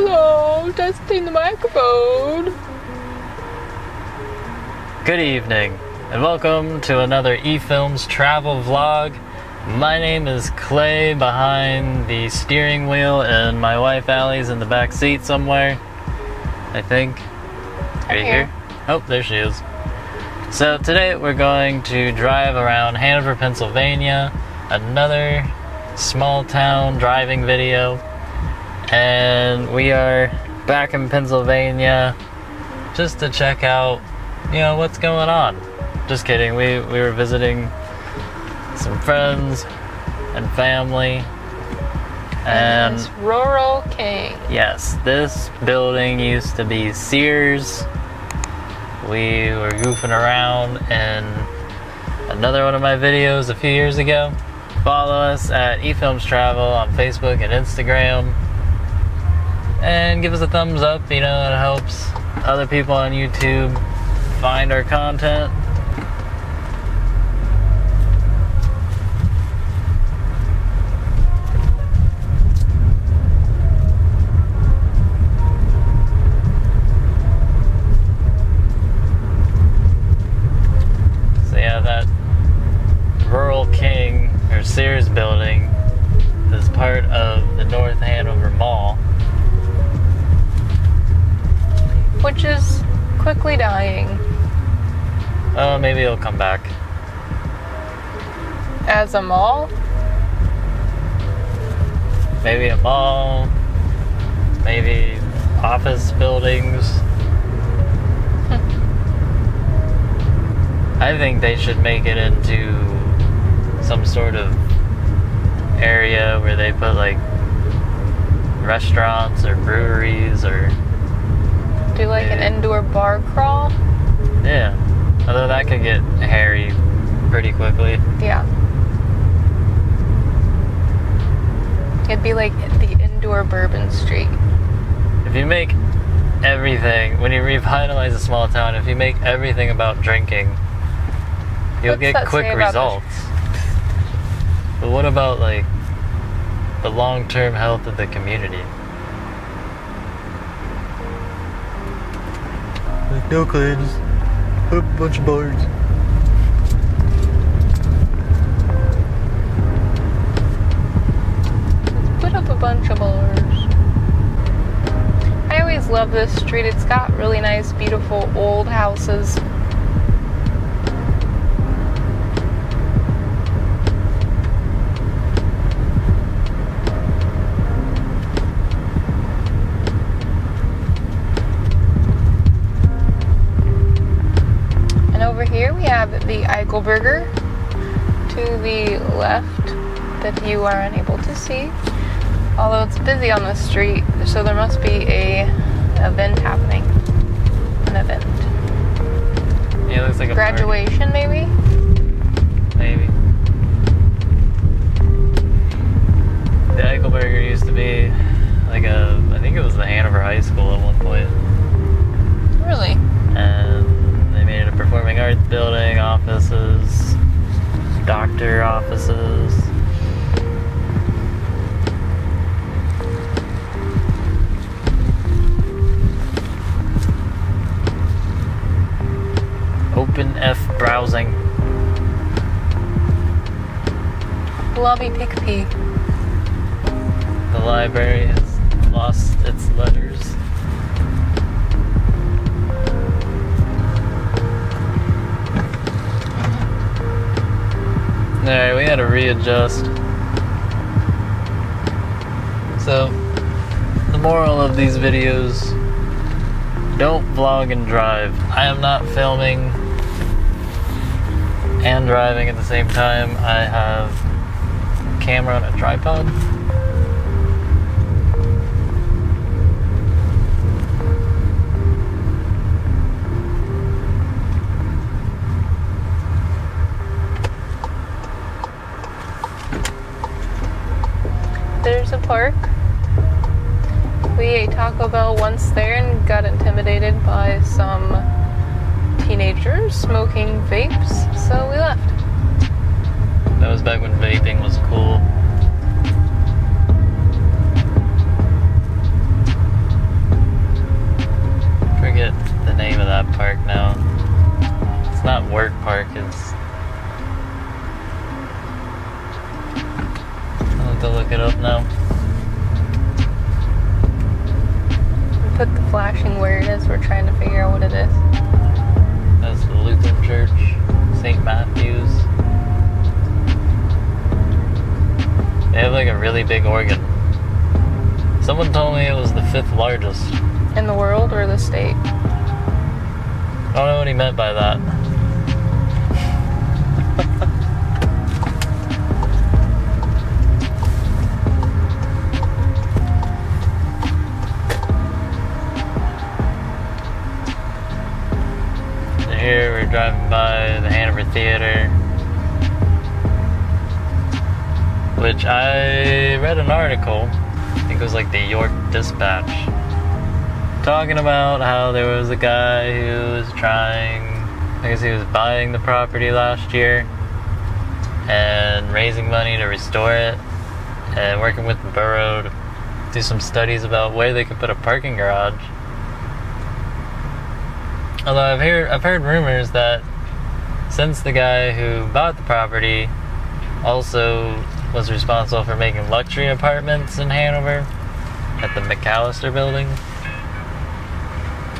Hello, testing the microphone. Good evening, and welcome to another eFilms travel vlog. My name is Clay behind the steering wheel, and my wife Allie's in the back seat somewhere, I think. Are you here? Oh, there she is. So today we're going to drive around Hanover, Pennsylvania, another small town driving video. And we are back in Pennsylvania just to check out, what's going on. Just kidding, we were visiting some friends and family. And it's Rural King. Yes, this building used to be Sears. We were goofing around in another one of my videos a few years ago. Follow us at eFilms Travel on Facebook and Instagram. And give us a thumbs up, it helps other people on YouTube find our content. So yeah, that Rural King or Sears building is part of the North Hanover Mall, which is quickly dying. Oh, maybe it'll come back. As a mall? Maybe a mall, maybe office buildings. I think they should make it into some sort of area where they put like restaurants or breweries or do like an indoor bar crawl? Yeah. Although that could get hairy pretty quickly. Yeah. It'd be like the indoor Bourbon Street. If you make everything, when you revitalize a small town, if you make everything about drinking, you'll get quick results. But what about like the long-term health of the community? Like, no, Clay, just put up a bunch of bars. Let's put up a bunch of bars. I always love this street. It's got really nice, beautiful old houses. Here we have the Eichelberger to the left that you are unable to see, although it's busy on the street, so there must be an event happening. An event. Yeah, it looks like a graduation, party. Maybe? Maybe. The Eichelberger used to be like I think it was the Hanover High School at one point. Really? And they made it a performing arts building, offices, doctor offices. Open F browsing. Lobby Pick-P. The library has lost its letters. Alright, we had to readjust. So, the moral of these videos, don't vlog and drive. I am not filming and driving at the same time. I have a camera on a tripod. There's a park. We ate Taco Bell once there and got intimidated by some teenagers smoking vapes, so we left. That was back when vaping was cool. flashing where it is. We're trying to figure out what it is. That's the Lutheran Church, St. Matthew's. They have like a really big organ. Someone told me it was the 5th largest. In the world or the state? I don't know what he meant by that. Here we're driving by the Hanover Theater, which I read an article, I think it was like the York Dispatch, talking about how there was a guy who was I guess he was buying the property last year and raising money to restore it and working with the borough to do some studies about where they could put a parking garage. Although I've heard rumors that since the guy who bought the property also was responsible for making luxury apartments in Hanover at the McAllister building,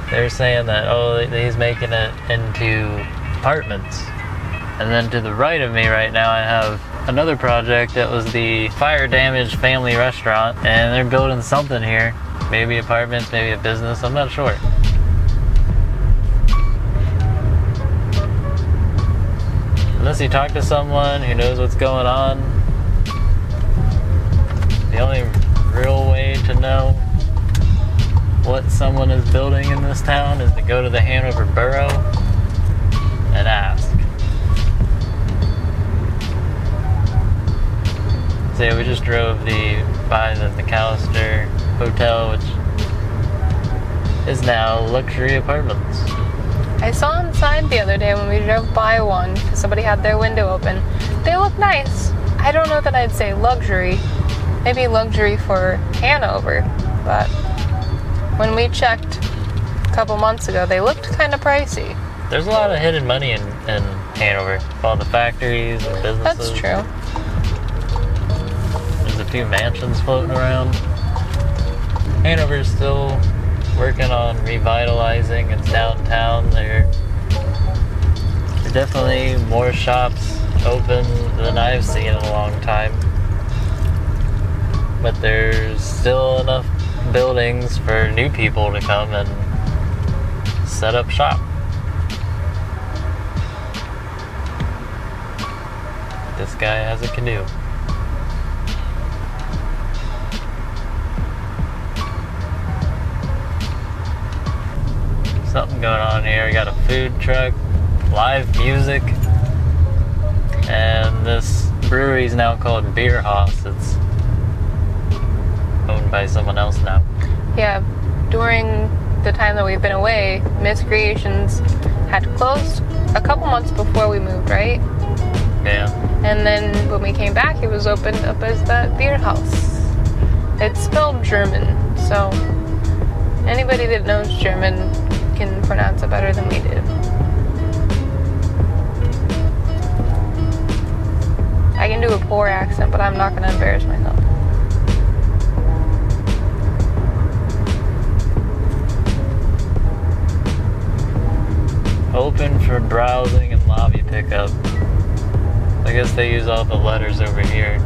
they're saying that, he's making it into apartments. And then to the right of me right now, I have another project that was the fire damaged family restaurant, and they're building something here. Maybe apartments, maybe a business, I'm not sure. Unless you talk to someone who knows what's going on, the only real way to know what someone is building in this town is to go to the Hanover Borough and ask. So yeah, we just drove by the McAllister Hotel, which is now luxury apartments. I saw inside the other day when we drove by one, because somebody had their window open. They look nice. I don't know that I'd say luxury. Maybe luxury for Hanover, but when we checked a couple months ago, they looked kind of pricey. There's a lot of hidden money in Hanover. All the factories and businesses. That's true. There's a few mansions floating around. Hanover's still working on revitalizing its downtown. There are definitely more shops open than I've seen in a long time. But there's still enough buildings for new people to come and set up shop. This guy has a canoe. Something going on here. We got a food truck, live music, and this brewery is now called Beer House. It's owned by someone else now. Yeah, during the time that we've been away, Miss Creations had closed a couple months before we moved, right? Yeah. And then when we came back, it was opened up as the Beer House. It's spelled German, so anybody that knows German can pronounce it better than we did. I can do a poor accent, but I'm not going to embarrass myself. Open for browsing and lobby pickup. I guess they use all the letters over here.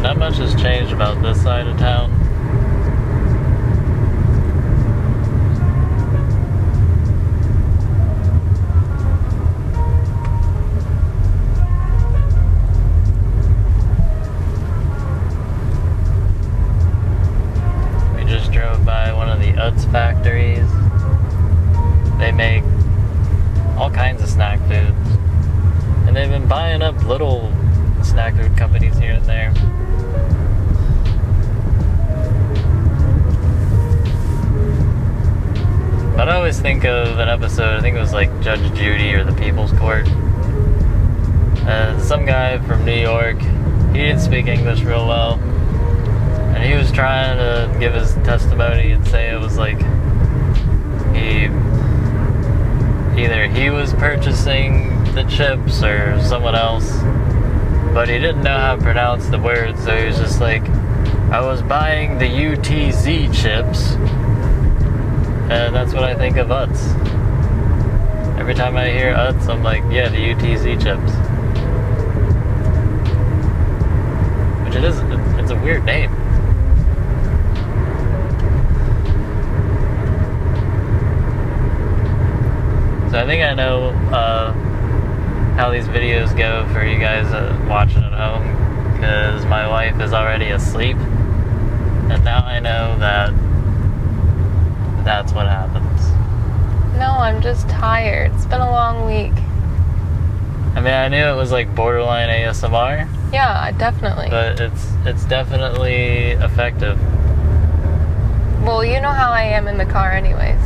Not much has changed about this side of town. always think of an episode, I think it was like Judge Judy or The People's Court. And some guy from New York, he didn't speak English real well. And he was trying to give his testimony and say it was like either he was purchasing the chips or someone else, but he didn't know how to pronounce the words, so he was just like, I was buying the UTZ chips, and that's what I think of Utz. Every time I hear Utz, I'm like, yeah, the UTZ chips. Which it's a weird name. So I think I know how these videos go for you guys watching at home, because my wife is already asleep, and now I know that that's what happens. No, I'm just tired. It's been a long week. I mean, I knew it was like borderline ASMR. Yeah, definitely. But it's definitely effective. Well, you know how I am in the car anyways.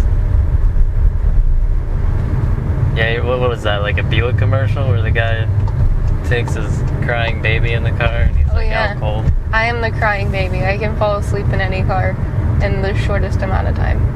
Yeah, what was that, like a Buick commercial where the guy takes his crying baby in the car and he's out cold? I am the crying baby. I can fall asleep in any car in the shortest amount of time.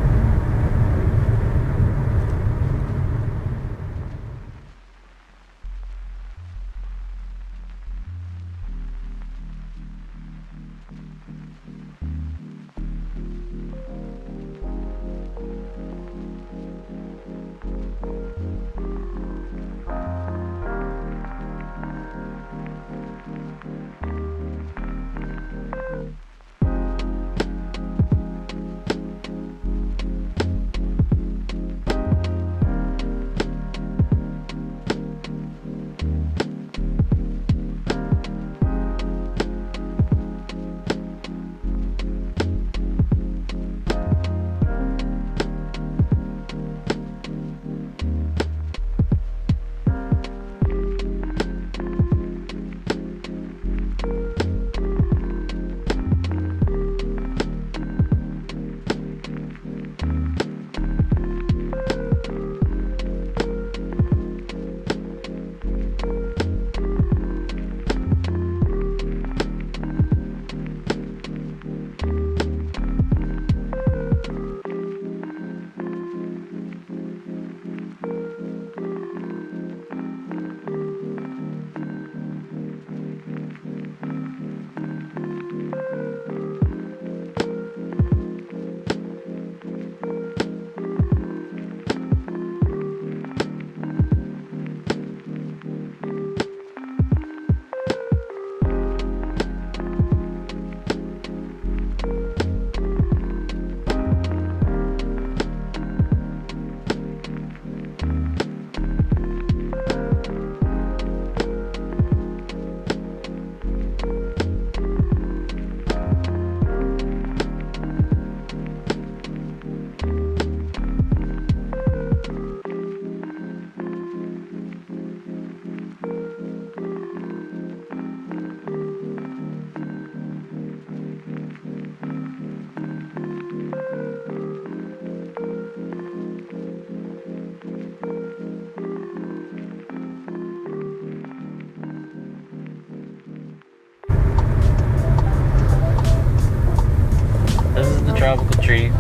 Tropical tree.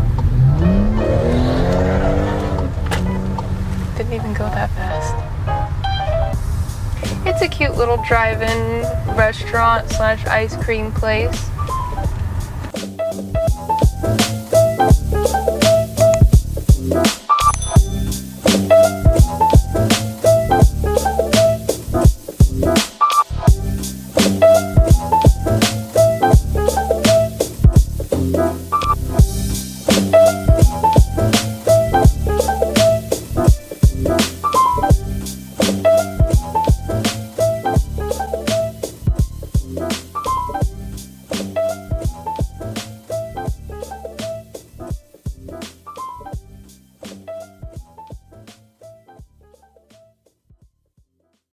Didn't even go that fast. It's a cute little drive-in restaurant / ice cream place.